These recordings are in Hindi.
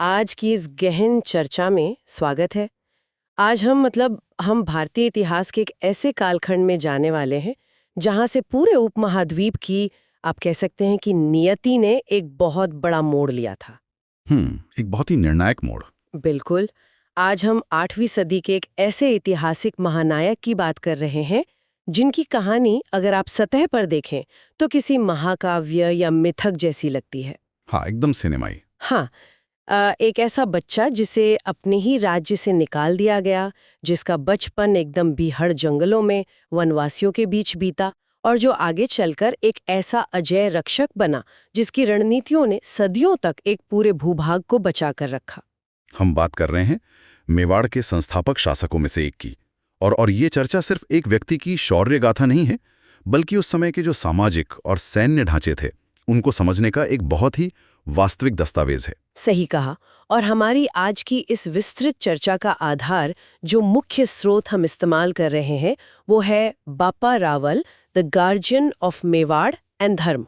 आज की इस गहन चर्चा में स्वागत है। आज हम भारतीय इतिहास के एक ऐसे कालखंड में जाने वाले हैं जहां से पूरे उपमहाद्वीप की आप कह सकते हैं कि नियति ने एक बहुत बड़ा मोड़ लिया था। एक बहुत ही निर्णायक मोड़। बिल्कुल। आज हम 8वीं सदी के एक ऐसे ऐतिहासिक महानायक की बात कर रहे हैं जिनकी कहानी अगर आप सतह पर देखें तो किसी महाकाव्य या मिथक जैसी लगती है। हाँ, एकदम सिनेमाई। हाँ, एक ऐसा बच्चा जिसे अपने ही राज्य से निकाल दिया गया, जिसका बचपन एकदम बीहड़ जंगलों में वनवासियों के बीच बीता और जो आगे चलकर एक ऐसा अजय रक्षक बना जिसकी रणनीतियों ने सदियों तक एक पूरे भूभाग को बचा कर रखा। हम बात कर रहे हैं मेवाड़ के संस्थापक शासकों में से एक की। और ये चर्चा सिर्फ एक व्यक्ति की शौर्य गाथा नहीं है, बल्कि उस समय के जो सामाजिक और सैन्य ढांचे थे उनको समझने का एक बहुत ही वास्तविक दस्तावेज है। सही कहा। और हमारी आज की इस विस्तृत चर्चा का आधार, जो मुख्य स्रोत हम इस्तेमाल कर रहे हैं, वो है बापा Rawal, the guardian of Mewar and धर्म।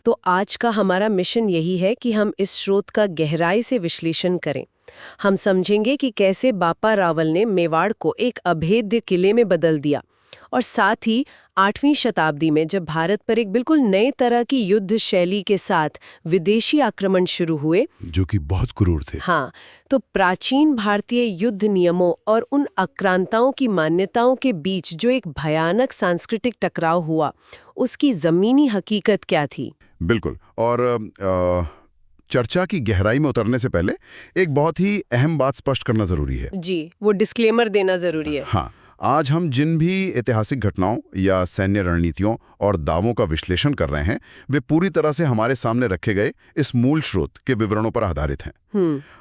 तो आज का हमारा मिशन यही है कि हम इस स्रोत का गहराई से विश्लेषण करें। हम समझेंगे कि कैसे बापा रावल ने मेवाड़ को एक अभेद्य किले में बदल दिया और साथ ही 8वीं शताब्दी में जब भारत पर एक बिल्कुल नए तरह की युद्ध शैली के साथ विदेशी आक्रमण शुरू हुए, जो कि बहुत क्रूर थे। हाँ, तो प्राचीन भारतीय युद्ध नियमों और उन आक्रांताओं की मान्यताओं के बीच जो एक भयानक सांस्कृतिक टकराव हुआ, उसकी जमीनी हकीकत क्या थी। बिल्कुल। और चर्चा की गहराई में उतरने से पहले एक बहुत ही अहम बात स्पष्ट करना जरूरी है। जी, वो डिस्क्लेमर देना जरूरी है। हाँ, आज हम जिन भी ऐतिहासिक घटनाओं या सैन्य रणनीतियों और दावों का विश्लेषण कर रहे हैं, वे पूरी तरह से हमारे सामने रखे गए इस मूल स्रोत के विवरणों पर आधारित हैं।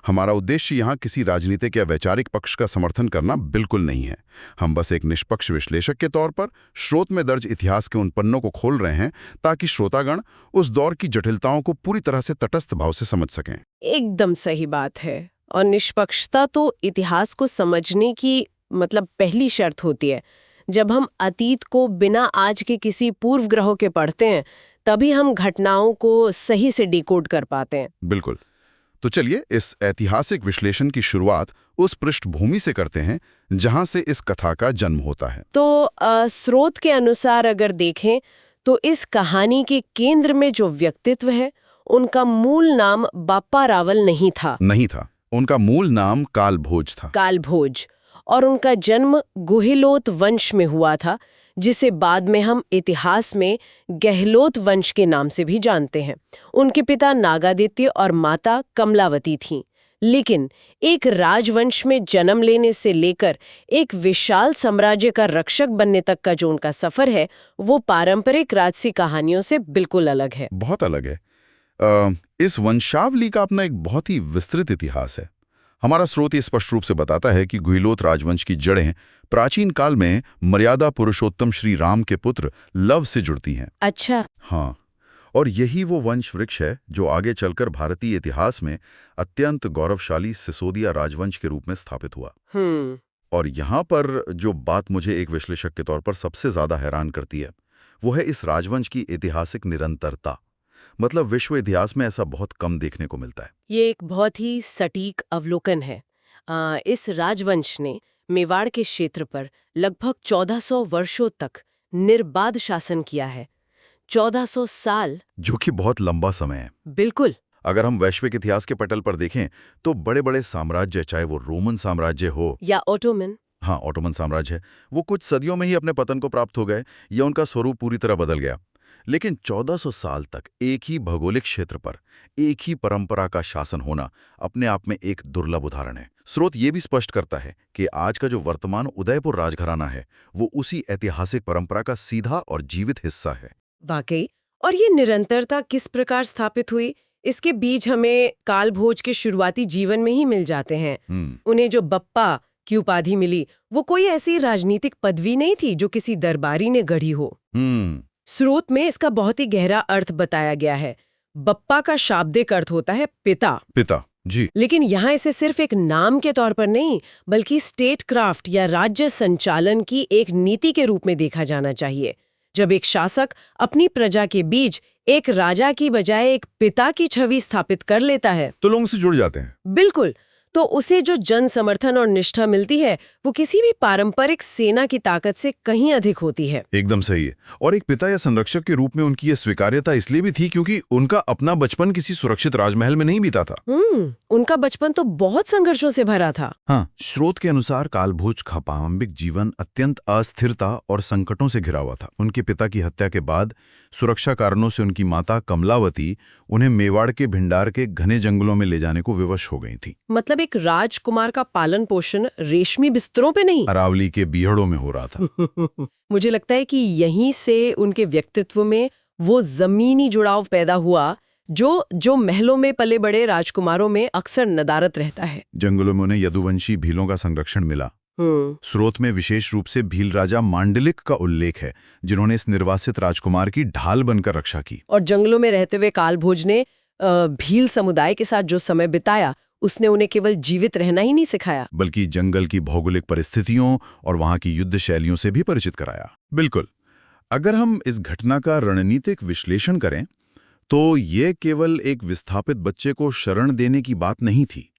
हमारा उद्देश्य यहाँ किसी राजनीतिक या वैचारिक पक्ष का समर्थन करना बिल्कुल नहीं है। हम बस एक निष्पक्ष विश्लेषक के तौर पर स्रोत में दर्ज इतिहास के उन पन्नों को खोल रहे हैं ताकि श्रोतागण उस दौर की जटिलताओं को पूरी तरह से तटस्थ भाव से समझ सकें। एकदम सही बात है। और निष्पक्षता तो इतिहास को समझने की पहली शर्त होती है। जब हम अतीत को बिना आज के किसी पूर्व ग्रहों के पढ़ते हैं, तभी हम घटनाओं को सही से डिकोड कर पाते हैं। बिल्कुल। तो चलिए इस ऐतिहासिक विश्लेषण की शुरुआत उस पृष्ठभूमि से करते हैं जहां से इस कथा का जन्म होता है। तो स्रोत के अनुसार अगर देखें तो इस कहानी के केंद्र में जो व्यक्तित्व है, उनका मूल नाम बापा रावल नहीं था। उनका मूल नाम कालभोज था। कालभोज। और उनका जन्म गुहिलोत वंश में हुआ था, जिसे बाद में हम इतिहास में गहलोत वंश के नाम से भी जानते हैं। उनके पिता नागादित्य और माता कमलावती थीं। लेकिन एक राजवंश में जन्म लेने से लेकर एक विशाल साम्राज्य का रक्षक बनने तक का जो उनका सफर है, वो पारंपरिक राजसी कहानियों से बिल्कुल अलग है। बहुत अलग है। इस वंशावली का अपना एक बहुत ही विस्तृत इतिहास है। हमारा स्रोत ये स्पष्ट रूप से बताता है कि गुहिलोत राजवंश की जड़ें प्राचीन काल में मर्यादा पुरुषोत्तम श्री राम के पुत्र लव से जुड़ती हैं। अच्छा। हाँ, और यही वो वंश वृक्ष है जो आगे चलकर भारतीय इतिहास में अत्यंत गौरवशाली सिसोदिया राजवंश के रूप में स्थापित हुआ। और यहाँ पर जो बात मुझे एक विश्लेषक के तौर पर सबसे ज्यादा हैरान करती है, वो है इस राजवंश की ऐतिहासिक निरंतरता। विश्व इतिहास में ऐसा बहुत कम देखने को मिलता है। ये एक बहुत ही सटीक अवलोकन है। इस राजवंश ने मेवाड़ के क्षेत्र पर लगभग 1400 वर्षों तक निर्बाध शासन किया है। 1400 साल, जो कि बहुत लंबा समय है। बिल्कुल। अगर हम वैश्विक इतिहास के पटल पर देखें तो बड़े बड़े साम्राज्य, चाहे वो रोमन साम्राज्य हो या ऑटोमन साम्राज्य है, वो कुछ सदियों में ही अपने पतन को प्राप्त हो गए या उनका स्वरूप पूरी तरह बदल गया। लेकिन 1400 साल तक एक ही भौगोलिक क्षेत्र पर एक ही परंपरा का शासन होना अपने आप में एक दुर्लभ उदाहरण है। स्रोत ये भी स्पष्ट करता है कि आज का जो वर्तमान उदयपुर राजघराना है, वो उसी ऐतिहासिक परंपरा का सीधा और जीवित हिस्सा है। वाकई। और ये निरंतरता किस प्रकार स्थापित हुई, इसके बीज हमें कालभोज के शुरुआती जीवन में ही मिल जाते हैं। उन्हें जो बप्पा की उपाधि मिली, वो कोई ऐसी राजनीतिक पदवी नहीं थी जो किसी दरबारी ने गढ़ी हो। स्रोत में इसका बहुत ही गहरा अर्थ बताया गया है। बप्पा का शाब्दिक अर्थ होता है पिता जी। लेकिन यहाँ इसे सिर्फ एक नाम के तौर पर नहीं, बल्कि स्टेट क्राफ्ट या राज्य संचालन की एक नीति के रूप में देखा जाना चाहिए। जब एक शासक अपनी प्रजा के बीच एक राजा की बजाय एक पिता की छवि स्थापित कर लेता है तो लोग उससे जुड़ जाते हैं। बिल्कुल। तो उसे जो जन समर्थन और निष्ठा मिलती है वो किसी भी पारंपरिक सेना की ताकत से कहीं अधिक होती है। एकदम सही है। और एक पिता या संरक्षक के रूप में उनकी ये स्वीकार्यता इसलिए भी थी क्योंकि उनका अपना बचपन किसी सुरक्षित राजमहल में नहीं बीता था। उनका बचपन तो बहुत संघर्षों से भरा था। हाँ, स्रोत के अनुसार कालभोज का कौटुंबिक जीवन अत्यंत अस्थिरता और संकटों से घिरा हुआ था। उनके पिता की हत्या के बाद सुरक्षा कारणों से उनकी माता कमलावती उन्हें मेवाड़ के भिंडार के घने जंगलों में ले जाने को विवश हो गई थी। मतलब एक राजकुमार का पालन पोषण रेशमी बिस्तरों पे नहीं, अरावली के बीहड़ों में हो रहा था। मुझे लगता है कि यहीं से उनके व्यक्तित्व में वो जमीनी जुड़ाव पैदा हुआ जो महलों में पले बड़े राजकुमारों में अक्सर नदारत रहता है। जंगलों में उन्हें यदुवंशी भीलों का संरक्षण मिला। स्रोत में विशेष रूप से भील राजा मांडलिक का उल्लेख है, जिन्होंने इस निर्वासित राजकुमार की ढाल बनकर रक्षा की। और जंगलों में रहते हुए कालभोज ने भील समुदाय के साथ जो समय बिताया उसने उन्हें केवल जीवित रहना ही नहीं सिखाया, बल्कि जंगल की भौगोलिक परिस्थितियों और वहां की युद्ध शैलियों से भी परिचित कराया। बिल्कुल, अगर हम इस घटना का रणनीतिक विश्लेषण करें तो ये केवल एक विस्थापित बच्चे को शरण देने की बात नहीं थी।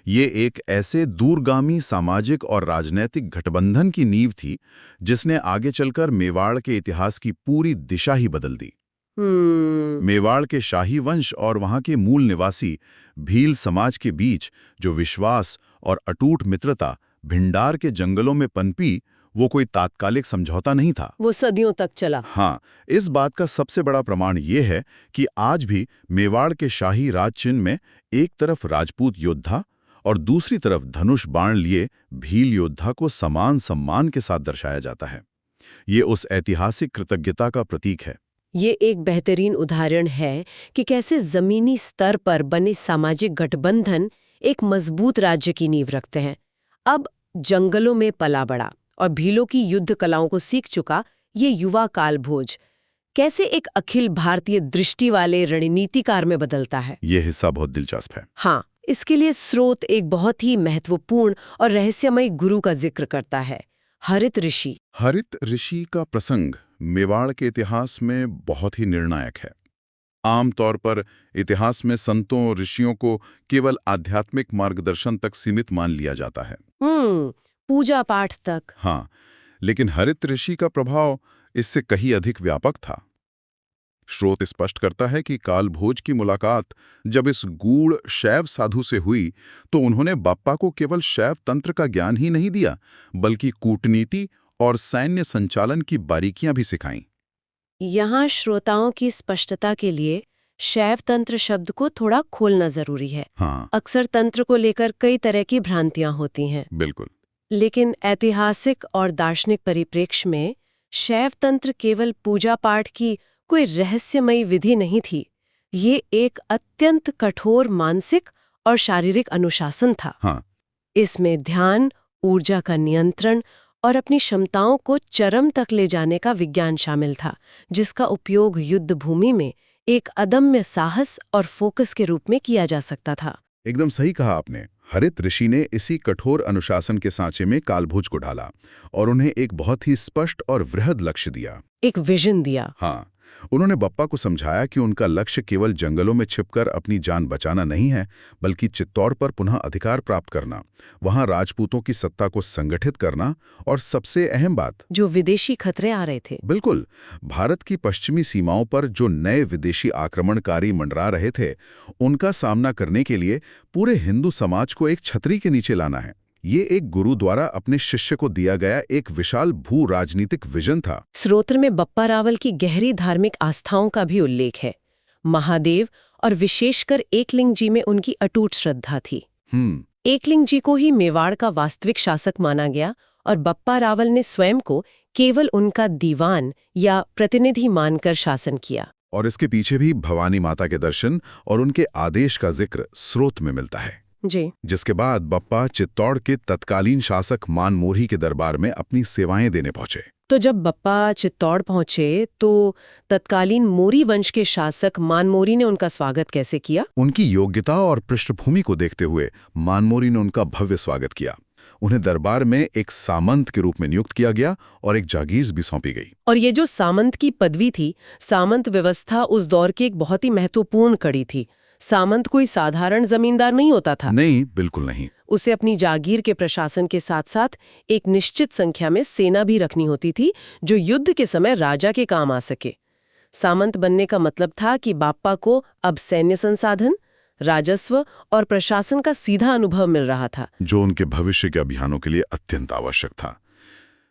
ये एक ऐसे दूरगामी सामाजिक और राजनैतिक गठबंधन की नींव थी जिसने आगे चलकर मेवाड़ के इतिहास की पूरी दिशा ही बदल दी। मेवाड़ के शाही वंश और वहां के मूल निवासी भील समाज के बीच जो विश्वास और अटूट मित्रता भिंडार के जंगलों में पनपी, वो कोई तात्कालिक समझौता नहीं था, वो सदियों तक चला। हाँ, इस बात का सबसे बड़ा प्रमाण ये है कि आज भी मेवाड़ के शाही राज चिन्ह में एक तरफ राजपूत योद्धा और दूसरी तरफ धनुष बाण लिए भील योद्धा को समान सम्मान के साथ दर्शाया जाता है। ये उस ऐतिहासिक कृतज्ञता का प्रतीक है। ये एक बेहतरीन उदाहरण है कि कैसे जमीनी स्तर पर बने सामाजिक गठबंधन एक मजबूत राज्य की नींव रखते हैं। अब जंगलों में पला बड़ा और भीलों की युद्ध कलाओं को सीख चुका ये युवा कालभोज कैसे एक अखिल भारतीय दृष्टि वाले रणनीतिकार में बदलता है। ये हिस्सा बहुत दिलचस्प है। हाँ, इसके लिए स्रोत एक बहुत ही महत्वपूर्ण और रहस्यमय गुरु का जिक्र करता है, हरित ऋषि। हरित ऋषि का प्रसंग मेवाड़ के इतिहास में बहुत ही निर्णायक है। आमतौर पर इतिहास में संतों और ऋषियों को केवल आध्यात्मिक मार्गदर्शन तक सीमित मान लिया जाता है, पूजा पाठ तक। हाँ, लेकिन हरित ऋषि का प्रभाव इससे कहीं अधिक व्यापक था। स्रोत स्पष्ट करता है कि कालभोज की मुलाकात जब इस गूढ़ शैव साधु से हुई तो उन्होंने बप्पा को केवल शैव तंत्र का ज्ञान ही नहीं दिया, बल्कि कूटनीति और सैन्य संचालन की बारीकियां भी सिखाईं। यहाँ श्रोताओं की स्पष्टता के लिए शैव तंत्र शब्द को थोड़ा खोलना जरूरी है। हाँ, अक्सर तंत्र को लेकर कई तरह की भ्रांतियां होती हैं। बिल्कुल। लेकिन ऐतिहासिक और दार्शनिक परिप्रेक्ष्य में शैव तंत्र केवल पूजा पाठ की कोई रहस्यमयी विधि नहीं थी। ये एक अत्यंत कठोर मानसिक और शारीरिक अनुशासन था। हाँ, इसमें ध्यान, ऊर्जा का नियंत्रण और अपनी क्षमताओं को चरम तक ले जाने का विज्ञान शामिल था, जिसका उपयोग युद्ध भूमि में एक अदम्य साहस और फोकस के रूप में किया जा सकता था। एकदम सही कहा आपने। हरित ऋषि ने इसी कठोर अनुशासन के सांचे में कालभोज को ढाला और उन्हें एक बहुत ही स्पष्ट और वृहद लक्ष्य दिया, एक विजन दिया। हाँ, उन्होंने बप्पा को समझाया कि उनका लक्ष्य केवल जंगलों में छिपकर अपनी जान बचाना नहीं है, बल्कि चित्तौड़ पर पुनः अधिकार प्राप्त करना, वहां राजपूतों की सत्ता को संगठित करना और सबसे अहम बात, जो विदेशी खतरे आ रहे थे। बिल्कुल, भारत की पश्चिमी सीमाओं पर जो नए विदेशी आक्रमणकारी मंडरा रहे थे, उनका सामना करने के लिए पूरे हिंदू समाज को एक छतरी के नीचे लाना है। ये एक गुरु द्वारा अपने शिष्य को दिया गया एक विशाल भू राजनीतिक विजन था। स्रोत्र में बप्पा रावल की गहरी धार्मिक आस्थाओं का भी उल्लेख है। महादेव और विशेषकर एकलिंग जी में उनकी अटूट श्रद्धा थी। एकलिंग जी को ही मेवाड़ का वास्तविक शासक माना गया और बप्पा रावल ने स्वयं को केवल उनका दीवान या प्रतिनिधि मानकर शासन किया। और इसके पीछे भी भवानी माता के दर्शन और उनके आदेश का जिक्र स्रोत में मिलता है जी। जिसके बाद बप्पा चित्तौड़ के तत्कालीन शासक मानमोरी के दरबार में अपनी सेवाएं देने पहुंचे। तो जब बप्पा चित्तौड़ पहुंचे तो तत्कालीन मोरी वंश के शासक मानमोरी ने उनका स्वागत कैसे किया? उनकी योग्यता और पृष्ठभूमि को देखते हुए मानमोरी ने उनका भव्य स्वागत किया। उन्हें दरबार में एक सामंत के रूप में नियुक्त किया गया और एक जागीर भी सौंपी गई। और ये जो सामंत की पदवी थी, सामंत व्यवस्था उस दौर की एक बहुत ही महत्वपूर्ण कड़ी थी। सामंत कोई साधारण जमींदार नहीं होता था। नहीं, बिल्कुल नहीं। उसे अपनी जागीर के प्रशासन के साथ साथ एक निश्चित संख्या में सेना भी रखनी होती थी, जो युद्ध के समय राजा के काम आ सके। सामंत बनने का मतलब था कि बाप्पा को अब सैन्य संसाधन, राजस्व और प्रशासन का सीधा अनुभव मिल रहा था, जो उनके भविष्य के अभियानों के लिए अत्यंत आवश्यक था।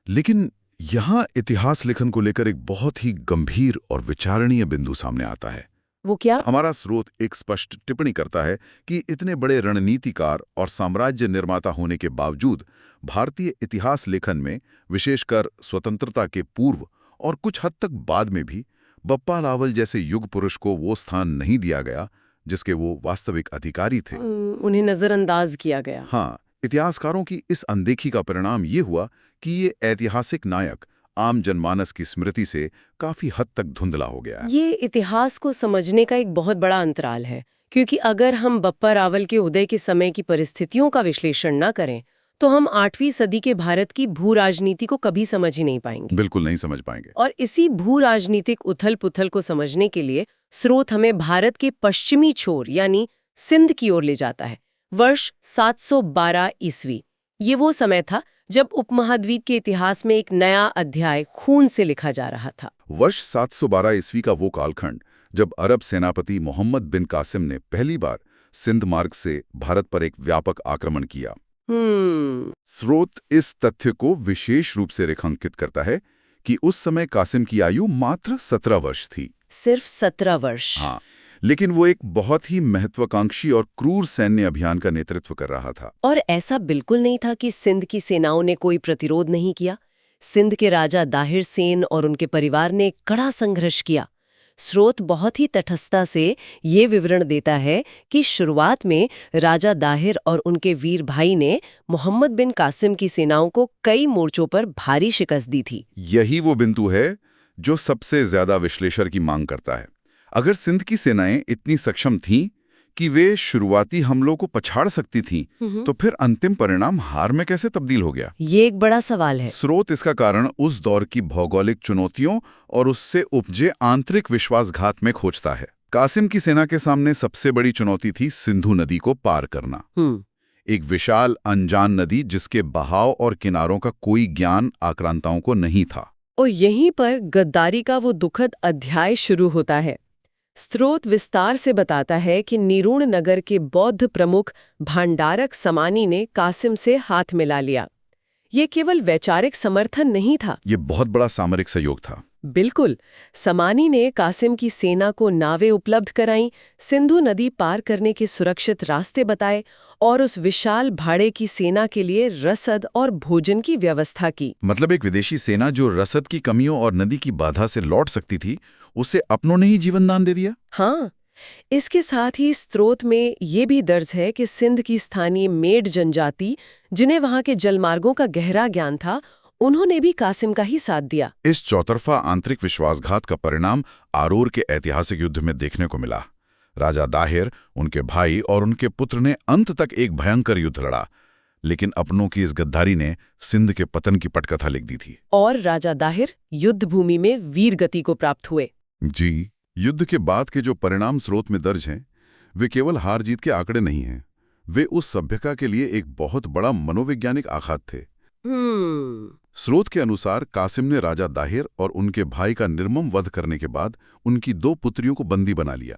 लेकिन यहाँ इतिहास लेखन को लेकर एक बहुत ही गंभीर और विचारणीय बिंदु सामने आता है। वो क्या? हमारा स्रोत एक स्पष्ट टिप्पणी करता है कि इतने बड़े रणनीतिकार और साम्राज्य निर्माता होने के बावजूद भारतीय इतिहास लेखन में, विशेषकर स्वतंत्रता के पूर्व और कुछ हद तक बाद में भी, बप्पा रावल जैसे युग पुरुष को वो स्थान नहीं दिया गया जिसके वो वास्तविक अधिकारी थे। उन्हें नजरअंदाज किया गया। हाँ, इतिहासकारों की इस अनदेखी का परिणाम ये हुआ कि ये ऐतिहासिक नायक आम जनमानस की स्मृति से काफी हद तक धुंधला हो गया है। ये इतिहास को समझने का एक बहुत बड़ा अंतराल है, क्योंकि अगर हम बप्पा रावल के उदय के समय की परिस्थितियों का विश्लेषण न करें तो हम 8वीं सदी के भारत की भू राजनीति को कभी समझ ही नहीं पाएंगे। बिल्कुल नहीं समझ पाएंगे। और इसी भू राजनीतिक उथल पुथल को समझने के लिए स्रोत हमें भारत के पश्चिमी छोर यानी सिंध की ओर ले जाता है। वर्ष 712 ईस्वी। ये वो समय था जब उपमहाद्वीप के इतिहास में एक नया अध्याय खून से लिखा जा रहा था। वर्ष 712 ईस्वी का वो कालखंड जब अरब सेनापति मोहम्मद बिन कासिम ने पहली बार सिंध मार्ग से भारत पर एक व्यापक आक्रमण किया। स्रोत इस तथ्य को विशेष रूप से रेखांकित करता है कि उस समय कासिम की आयु मात्र 17 वर्ष थी। सिर्फ 17 वर्ष। हाँ, लेकिन वो एक बहुत ही महत्वाकांक्षी और क्रूर सैन्य अभियान का नेतृत्व कर रहा था। और ऐसा बिल्कुल नहीं था कि सिंध की सेनाओं ने कोई प्रतिरोध नहीं किया। सिंध के राजा दाहिर सेन और उनके परिवार ने कड़ा संघर्ष किया। स्रोत बहुत ही तटस्थता से ये विवरण देता है कि शुरुआत में राजा दाहिर और उनके वीर भाई ने मोहम्मद बिन कासिम की सेनाओं को कई मोर्चों पर भारी शिकस्त दी थी। यही वो बिंदु है जो सबसे ज्यादा विश्लेषण की मांग करता है। अगर सिंध की सेनाएं इतनी सक्षम थीं कि वे शुरुआती हमलों को पछाड़ सकती थीं, तो फिर अंतिम परिणाम हार में कैसे तब्दील हो गया? ये एक बड़ा सवाल है। स्रोत इसका कारण उस दौर की भौगोलिक चुनौतियों और उससे उपजे आंतरिक विश्वासघात में खोजता है। कासिम की सेना के सामने सबसे बड़ी चुनौती थी सिंधु नदी को पार करना। एक विशाल अनजान नदी जिसके बहाव और किनारों का कोई ज्ञान आक्रांताओं को नहीं था। और यहीं पर गद्दारी का वो दुखद अध्याय शुरू होता है। स्रोत विस्तार से बताता है कि निरुण नगर के बौद्ध प्रमुख भांडारक समानी ने कासिम से हाथ मिला लिया। ये केवल वैचारिक समर्थन नहीं था, ये बहुत बड़ा सामरिक सहयोग था। बिल्कुल। समानी ने कासिम की सेना को नावें उपलब्ध कराईं, सिंधु नदी पार करने के सुरक्षित रास्ते बताए और उस विशाल भाड़े की सेना के लिए रसद और भोजन की व्यवस्था की। मतलब एक विदेशी सेना जो रसद की कमियों और नदी की बाधा से लौट सकती थी, उसे अपनों ने ही जीवन दान दे दिया। हाँ, इसके साथ ही स्रोत में ये भी दर्ज है कि सिंध की स्थानीय मेड जनजाति, जिन्हें वहां के जलमार्गों का गहरा ज्ञान था, उन्होंने भी कासिम का ही साथ दिया। इस चौतरफा आंतरिक विश्वासघात का परिणाम आरूर के ऐतिहासिक युद्ध में देखने को मिला। राजा दाहिर, उनके भाई और उनके पुत्र ने अंत तक एक भयंकर युद्ध लड़ा, लेकिन अपनों की इस गद्दारी ने सिंध के पतन की पटकथा लिख दी थी। और राजा दाहिर युद्ध भूमि में वीर गति को प्राप्त हुए। जी, युद्ध के बाद के जो परिणाम स्रोत में दर्ज हैं, वे केवल हार जीत के आंकड़े नहीं हैं। वे उस सभ्यता के लिए एक बहुत बड़ा मनोवैज्ञानिक आघात थे। स्रोत के अनुसार कासिम ने राजा दाहिर और उनके भाई का निर्मम वध करने के बाद उनकी 2 पुत्रियों को बंदी बना लिया।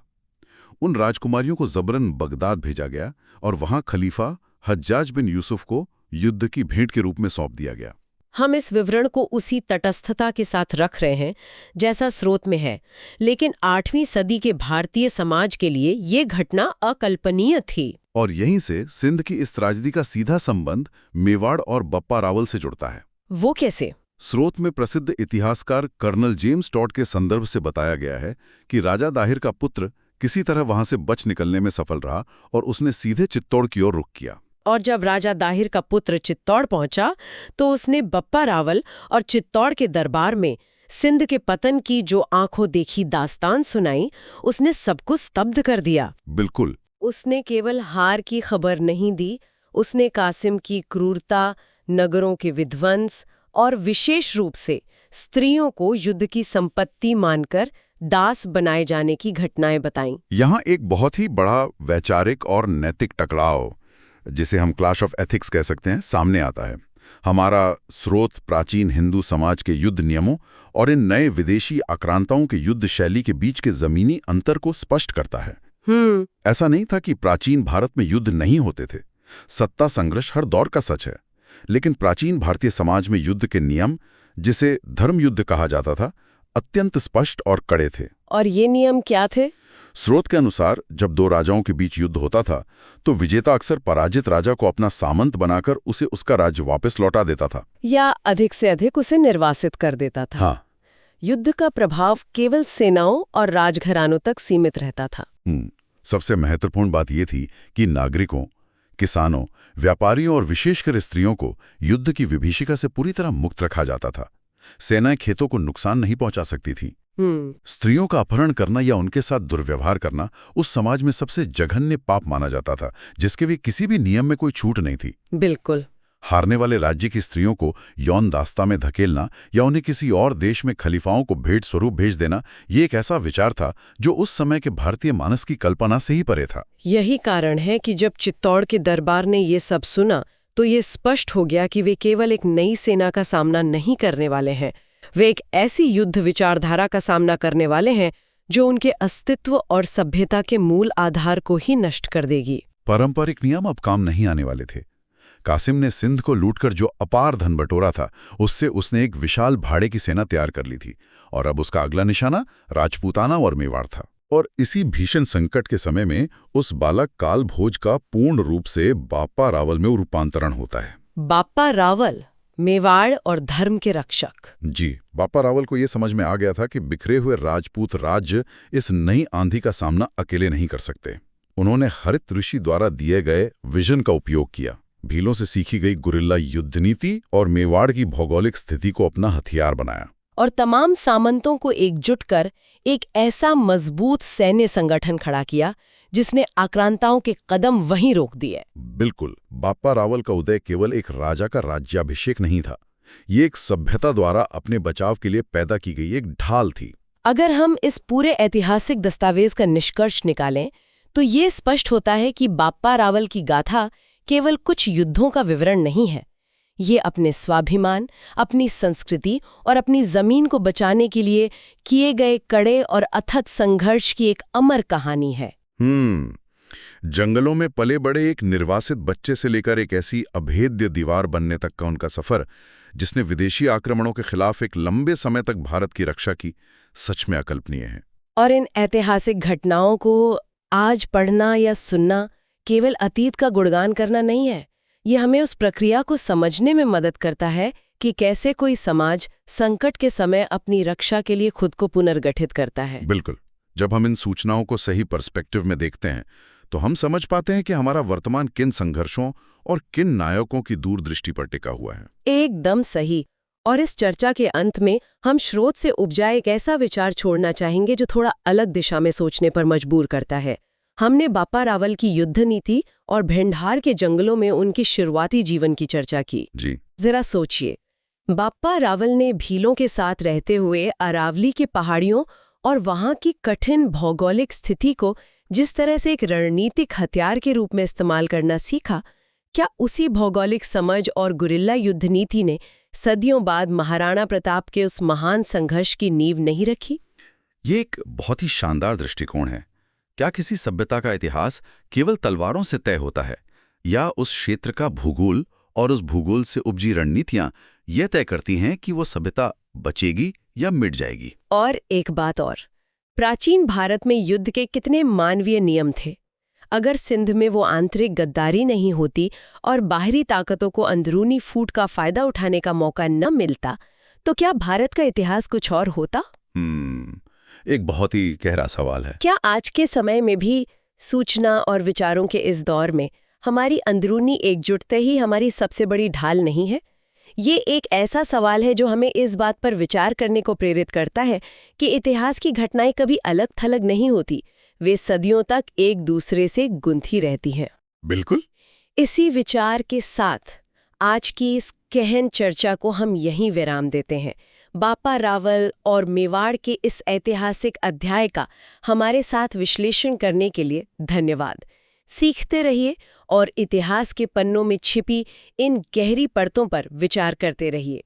उन राजकुमारियों को जबरन बगदाद भेजा गया और वहां खलीफा हज्जाज बिन यूसुफ को युद्ध की भेंट के रूप में सौंप दिया गया। हम इस विवरण को उसी तटस्थता के साथ रख रहे हैं जैसा स्रोत में है, लेकिन 8वीं सदी के भारतीय समाज के लिए ये घटना अकल्पनीय थी। और यहीं से सिंध की इस त्राजिदी का सीधा संबंध मेवाड़ और बप्पा रावल से जुड़ता है। वो कैसे? स्रोत में प्रसिद्ध इतिहासकार कर्नल जेम्स टॉड के संदर्भ से बताया गया है कि राजा दाहिर का पुत्र किसी तरह वहां से बच निकलने में सफल रहा और उसने सीधे चित्तौड़ की ओर रुख किया। और जब राजा दाहिर का पुत्र चित्तौड़ पहुंचा तो उसने बप्पा रावल और चित्तौड़ के दरबार में सिंध के पतन की जो आंखों देखी दास्तान सुनाई, उसने सबको स्तब्ध कर दिया। बिल्कुल। उसने केवल हार की खबर नहीं दी, उसने कासिम की क्रूरता, नगरों के विध्वंस और विशेष रूप से स्त्रियों को युद्ध की संपत्ति मानकर दास बनाए जाने की घटनाएं बताईं। यहाँ एक बहुत ही बड़ा वैचारिक और नैतिक टकराव, जिसे हम क्लैश ऑफ एथिक्स कह सकते हैं, सामने आता है। हमारा स्रोत प्राचीन हिंदू समाज के युद्ध नियमों और इन नए विदेशी आक्रांताओं के युद्ध शैली के बीच के जमीनी अंतर को स्पष्ट करता है। ऐसा नहीं था कि प्राचीन भारत में युद्ध नहीं होते थे। सत्ता संघर्ष हर दौर का सच है, लेकिन प्राचीन भारतीय समाज में युद्ध के नियम, जिसे धर्म युद्ध कहा जाता था, अत्यंत स्पष्ट और कड़े थे। और ये नियम क्या थे? स्रोत के अनुसार जब दो राजाओं के बीच युद्ध होता था तो विजेता अक्सर पराजित राजा को अपना सामंत बनाकर उसे उसका राज्य वापस लौटा देता था, या अधिक से अधिक उसे निर्वासित कर देता था। हाँ। युद्ध का प्रभाव केवल सेनाओं और राजघरानों तक सीमित रहता था। सबसे महत्वपूर्ण बात यह थी कि नागरिकों, किसानों, व्यापारियों और विशेषकर स्त्रियों को युद्ध की विभीषिका से पूरी तरह मुक्त रखा जाता था। सेनाएं खेतों को नुकसान नहीं पहुंचा सकती थी। स्त्रियों का अपहरण करना या उनके साथ दुर्व्यवहार करना उस समाज में सबसे जघन्य पाप माना जाता था, जिसके भी किसी भी नियम में कोई छूट नहीं थी। बिल्कुल। हारने वाले राज्य की स्त्रियों को यौन दास्ता में धकेलना या उन्हें किसी और देश में खलीफाओं को भेंट स्वरूप भेज देना, ये एक ऐसा विचार था जो उस समय के भारतीय मानस की कल्पना से ही परे था। यही कारण है कि जब चित्तौड़ के दरबार ने ये सब सुना तो ये स्पष्ट हो गया कि वे केवल एक नई सेना का सामना नहीं करने वाले हैं, वे एक ऐसी युद्ध विचारधारा का सामना करने वाले हैं जो उनके अस्तित्व और सभ्यता के मूल आधार को ही नष्ट कर देगी। पारंपरिक नियम अब काम नहीं आने वाले थे। कासिम ने सिंध को लूटकर जो अपार धन बटोरा था, उससे उसने एक विशाल भाड़े की सेना तैयार कर ली थी, और अब उसका अगला निशाना राजपूताना और मेवाड़ था। और इसी भीषण संकट के समय में उस बालक काल भोज का पूर्ण रूप से बाप्पा रावल में रूपांतरण होता है। बाप्पा रावल, मेवाड़ और धर्म के रक्षक। जी, बाप्पा रावल को यह समझ में आ गया था कि बिखरे हुए राजपूत राज्य इस नई आंधी का सामना अकेले नहीं कर सकते। उन्होंने हरित ऋषि द्वारा दिए गए विजन का उपयोग किया, भीलों से सीखी गई गुरिल्ला युद्ध नीति और मेवाड़ की भौगोलिक स्थिति को अपना हथियार बनाया, और तमाम सामंतों को एकजुट कर एक ऐसा मजबूत सैन्य संगठन खड़ा किया जिसने आक्रांताओं के कदम वहीं रोक दिए। बिल्कुल, बाप्पा रावल का उदय केवल एक राजा का राज्याभिषेक नहीं था, ये एक सभ्यता द्वारा अपने बचाव के लिए पैदा की गई एक ढाल थी। अगर हम इस पूरे ऐतिहासिक दस्तावेज का निष्कर्ष निकालें तो ये स्पष्ट होता है कि बाप्पा रावल की गाथा केवल कुछ युद्धों का विवरण नहीं है। ये अपने स्वाभिमान, अपनी संस्कृति और अपनी जमीन को बचाने के लिए किए गए कड़े और अथक संघर्ष की एक अमर कहानी है। जंगलों में पले बड़े एक निर्वासित बच्चे से लेकर एक ऐसी अभेद्य दीवार बनने तक का उनका सफर, जिसने विदेशी आक्रमणों के खिलाफ एक लंबे समय तक भारत की रक्षा की, सच में अकल्पनीय है। और इन ऐतिहासिक घटनाओं को आज पढ़ना या सुनना केवल अतीत का गुणगान करना नहीं है, ये हमें उस प्रक्रिया को समझने में मदद करता है कि कैसे कोई समाज संकट के समय अपनी रक्षा के लिए खुद को पुनर्गठित करता है। बिल्कुल, जब हम इन सूचनाओं को सही पर्सपेक्टिव में देखते हैं तो हम समझ पाते हैं कि हमारा वर्तमान किन संघर्षों और किन नायकों की दूरदृष्टि पर टिका हुआ है। एकदम सही। और इस चर्चा के अंत में हम स्रोत से उपजाए एक ऐसा विचार छोड़ना चाहेंगे जो थोड़ा अलग दिशा में सोचने पर मजबूर करता है। हमने बाप्पा रावल की युद्ध नीति और भेंडार के जंगलों में उनकी शुरुआती जीवन की चर्चा की। जी, जरा सोचिए, बाप्पा रावल ने भीलों के साथ रहते हुए अरावली के पहाड़ियों और वहां की कठिन भौगोलिक स्थिति को जिस तरह से एक रणनीतिक हथियार के रूप में इस्तेमाल करना सीखा, क्या उसी भौगोलिक समझ और गुरिल्ला युद्ध नीति ने सदियों बाद महाराणा प्रताप के उस महान संघर्ष की नींव नहीं रखी? ये एक बहुत ही शानदार दृष्टिकोण है। क्या किसी सभ्यता का इतिहास केवल तलवारों से तय होता है, या उस क्षेत्र का भूगोल और उस भूगोल से उपजी रणनीतियां यह तय करती हैं कि वो सभ्यता बचेगी या मिट जाएगी? और एक बात और, प्राचीन भारत में युद्ध के कितने मानवीय नियम थे। अगर सिंध में वो आंतरिक गद्दारी नहीं होती और बाहरी ताकतों को अंदरूनी फूट का फायदा उठाने का मौका न मिलता, तो क्या भारत का इतिहास कुछ और होता? एक बहुत ही गहरा सवाल है। क्या आज के समय में भी सूचना और विचारों के इस दौर में हमारी अंदरूनी एकजुटता ही हमारी सबसे बड़ी ढाल नहीं है? ये एक ऐसा सवाल है जो हमें इस बात पर विचार करने को प्रेरित करता है कि इतिहास की घटनाएं कभी अलग थलग नहीं होती, वे सदियों तक एक दूसरे से गुंथी रहती हैं। बिल्कुल। इसी विचार के साथ आज की इस गहन चर्चा को हम यहीं विराम देते हैं। बापा रावल और मेवाड़ के इस ऐतिहासिक अध्याय का हमारे साथ विश्लेषण करने के लिए धन्यवाद। सीखते रहिए और इतिहास के पन्नों में छिपी इन गहरी परतों पर विचार करते रहिए।